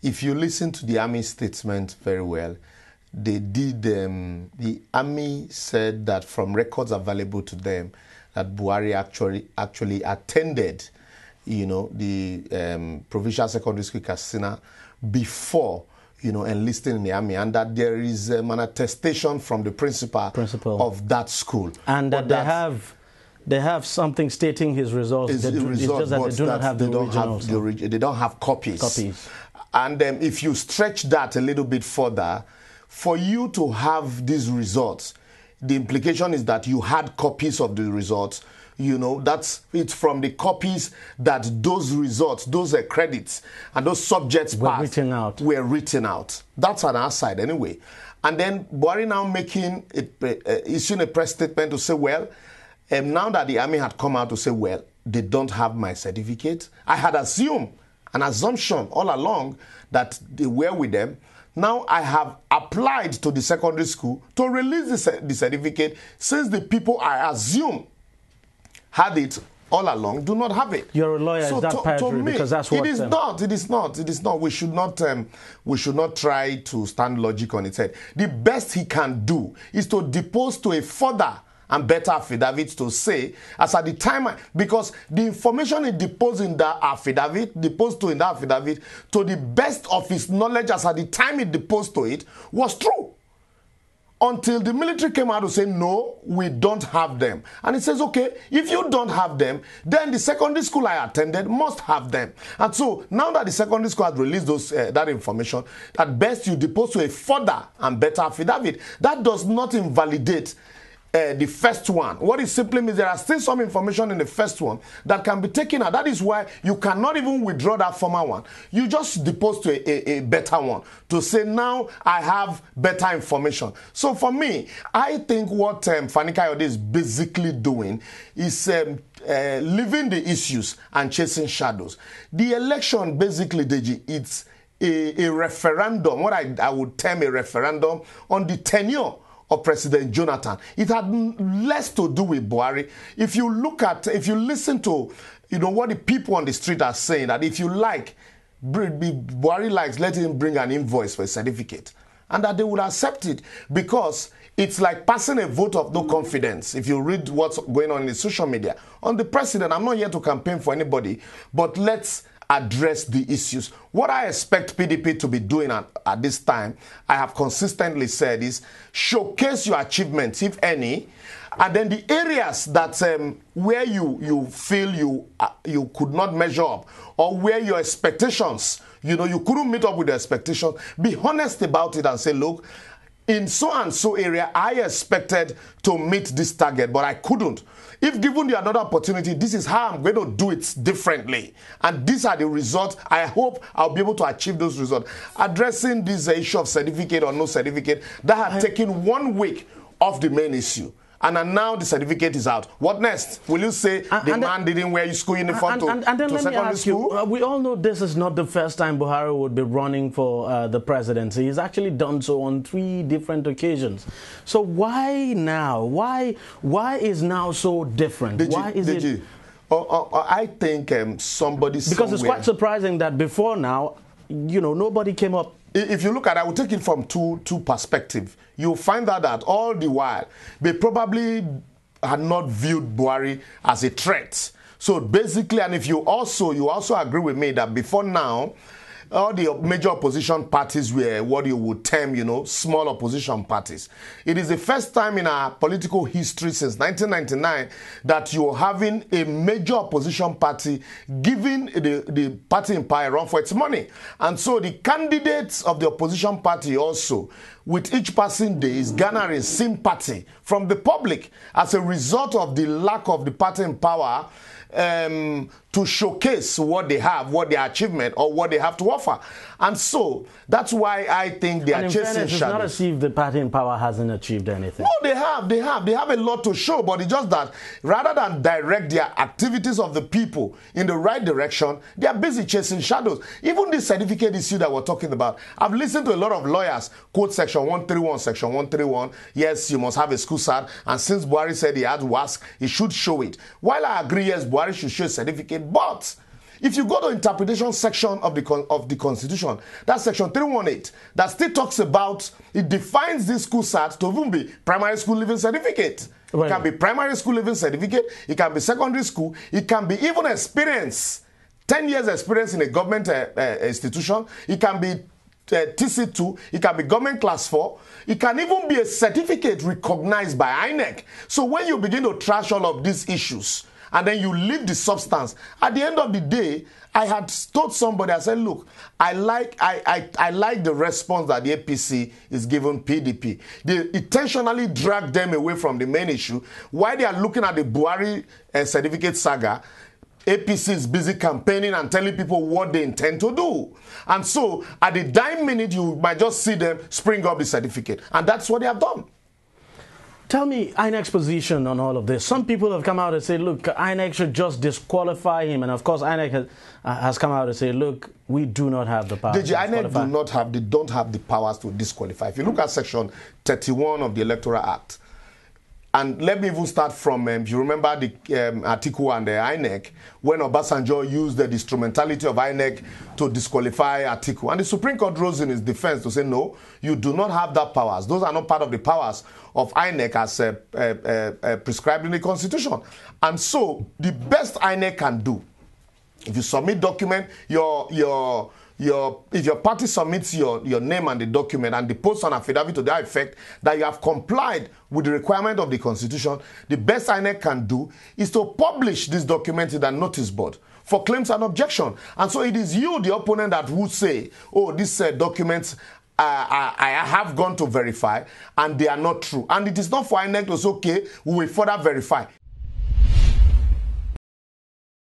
if you listen to the Army statement very well, they did, the Army said that from records available to them, that Buhari actually attended, the provincial secondary school Katsina before, enlisting in the Army, and that there is an attestation from the principal of that school. And that they have something stating his results. It's just that they do not have the originals. They don't have copies. And if you stretch that a little bit further, for you to have these results, the implication is that you had copies of the results. It's from the copies that those results, those credits, and those subjects were written out. That's on our side anyway. And then Buhari now issuing a press statement to say, well, now that the Army had come out to say, well, they don't have my certificate. I had assumed an assumption all along that they were with them. Now I have applied to the secondary school to release the certificate, since the people I assume had it all along do not have it. You're a lawyer, so is that perjury? Because that's what it is not. We should not try to stand logic on its head. The best he can do is to depose to a further and better affidavit to say, as at the time, because the information he deposed in that affidavit, to the best of his knowledge, as at the time he deposed to it, was true. Until the military came out to say, no, we don't have them. And it says, okay, if you don't have them, then the secondary school I attended must have them. And so now that the secondary school has released that information, at best you depose to a further and better affidavit. That does not invalidate the first one. What it simply means, there are still some information in the first one that can be taken out. That is why you cannot even withdraw that former one. You just depose to a better one to say, now I have better information. So for me, I think what Fani Kayode is basically doing is leaving the issues and chasing shadows. The election, basically, Deji, it's a referendum, what I would term a referendum on the tenure of President Jonathan. It had less to do with Buhari. If you listen to, what the people on the street are saying, that if you like, Buhari likes, let him bring an invoice for a certificate, and that they would accept it, because it's like passing a vote of no confidence. If you read what's going on in the social media on the president, I'm not here to campaign for anybody, but let's address the issues. What I expect PDP to be doing at this time, I have consistently said, is showcase your achievements, if any, and then the areas that where you feel you could not measure up, or where your expectations, you couldn't meet up with the expectations, be honest about it and say, look, in so and so area, I expected to meet this target, but I couldn't. If given the another opportunity, this is how I'm going to do it differently. And these are the results. I hope I'll be able to achieve those results. Addressing this issue of certificate or no certificate, that had taken 1 week off the main issue. And now the certificate is out. What next? Will you say the man didn't wear his school uniform to secondary school? We all know this is not the first time Buhari would be running for the presidency. He's actually done so on 3 different occasions. So why now? Why is now so different? I think somebody because it's quite surprising that before now, nobody came up. If you look at it, I will take it from two perspectives. You'll find out that all the while, they probably had not viewed Buhari as a threat. So basically, and if you also agree with me that before now, all the major opposition parties were what you would term, small opposition parties. It is the first time in our political history since 1999 that you're having a major opposition party giving the party in power a run for its money. And so the candidates of the opposition party also, with each passing day, is garnering sympathy from the public as a result of the lack of the party in power to showcase what they have, what their achievement, or what they have to offer. And so that's why I think they are chasing shadows. It's not as if the party in power hasn't achieved anything. No, they have a lot to show, but it's just that rather than direct their activities of the people in the right direction, they are busy chasing shadows. Even this certificate issue that we're talking about, I've listened to a lot of lawyers quote Section 131, Section 131. Yes, you must have a school cert, and since Buhari said he had to ask, he should show it. While I agree, yes, Buhari should show a certificate, but If you go to interpretation section of the Constitution, that's section 318, that still talks about, it defines this school cert to even be primary school leaving certificate. Right. It can be primary school leaving certificate, it can be secondary school, it can be even experience, 10 years experience in a government institution, it can be TC2, it can be government class 4, it can even be a certificate recognized by INEC. So when you begin to trash all of these issues, and then you leave the substance, at the end of the day, I had told somebody, I said, look, I like the response that the APC is giving PDP. They intentionally drag them away from the main issue. While they are looking at the Buhari certificate saga, APC is busy campaigning and telling people what they intend to do. And so, at the dime minute, you might just see them spring up the certificate. And that's what they have done. Tell me INEC's position on all of this. Some people have come out and said, look, INEC should just disqualify him. And of course, INEC has come out and said, look, we do not have the power. INEC don't have the powers to disqualify. If you look at section 31 of the Electoral Act, and let me even start from, if you remember the Atiku and the INEC, when Obasanjo used the instrumentality of INEC to disqualify Atiku. And the Supreme Court rose in his defense to say, no, you do not have that powers. Those are not part of the powers of INEC as prescribed in the Constitution. And so, the best INEC can do, if you submit document, if your party submits your name and the document and deposit an affidavit to that effect that you have complied with the requirement of the Constitution, the best INEC can do is to publish this document in the notice board for claims and objection. And so it is you, the opponent, that would say, oh, these documents I have gone to verify and they are not true. And it is not for INEC to say, okay, we will further verify.